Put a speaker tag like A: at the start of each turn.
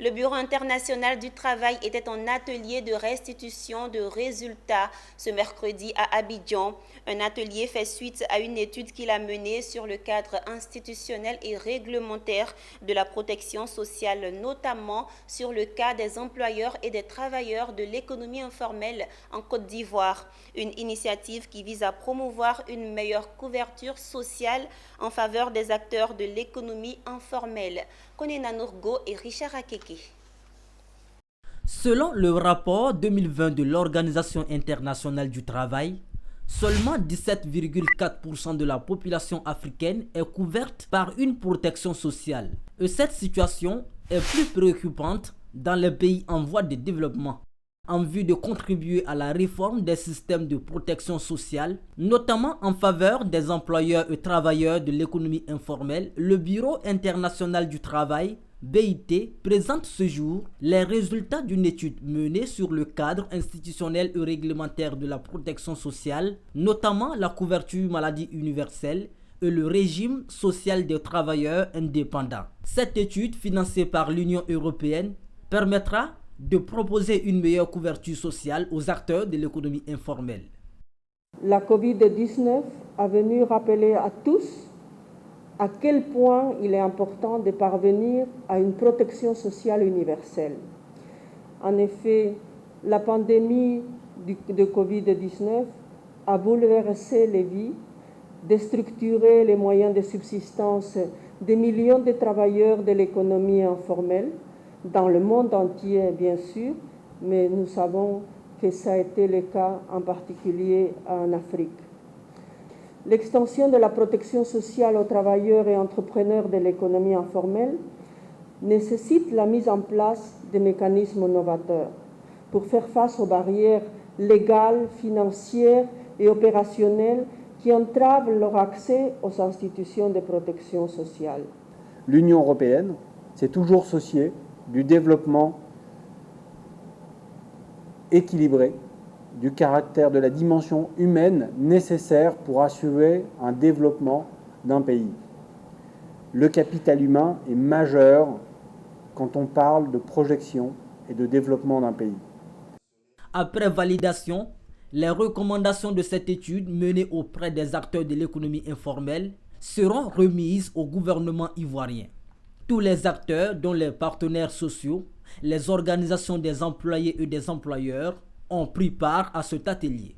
A: Le Bureau international du travail était en atelier de restitution de résultats ce mercredi à Abidjan. Un atelier fait suite à une étude qu'il a menée sur le cadre institutionnel et réglementaire de la protection sociale, notamment sur le cas des employeurs et des travailleurs de l'économie informelle en Côte d'Ivoire. Une initiative qui vise à promouvoir une meilleure couverture sociale en faveur des acteurs de l'économie informelle. Konena Nourgo et Richard Akeke.
B: Selon le rapport 2020 de l'Organisation internationale du travail, seulement 17,4% de la population africaine est couverte par une protection sociale. Et cette situation est plus préoccupante dans les pays en voie de développement. En vue de contribuer à la réforme des systèmes de protection sociale, notamment en faveur des employeurs et travailleurs de l'économie informelle, le Bureau international du travail, BIT, présente ce jour les résultats d'une étude menée sur le cadre institutionnel et réglementaire de la protection sociale, notamment la couverture maladie universelle et le régime social des travailleurs indépendants. Cette étude, financée par l'Union européenne, permettra de proposer une meilleure couverture sociale aux acteurs de l'économie informelle.
C: La Covid-19 a venu rappeler à tous à quel point il est important de parvenir à une protection sociale universelle. En effet, la pandémie de Covid-19 a bouleversé les vies, déstructuré les moyens de subsistance des millions de travailleurs de l'économie informelle, dans le monde entier bien sûr, mais nous savons que ça a été le cas en particulier en Afrique. L'extension de la protection sociale aux travailleurs et entrepreneurs de l'économie informelle nécessite la mise en place de mécanismes novateurs pour faire face aux barrières légales, financières et opérationnelles qui entravent leur accès aux institutions de protection sociale.
D: L'Union européenne s'est toujours souciée du développement équilibré, du caractère de la dimension humaine nécessaire pour assurer un développement d'un pays. Le capital humain est majeur quand on parle de projection et de développement d'un pays.
B: Après validation, les recommandations de cette étude menée auprès des acteurs de l'économie informelle seront remises au gouvernement ivoirien. Tous les acteurs, dont les partenaires sociaux, les organisations des employés et des employeurs, ont pris part à cet atelier.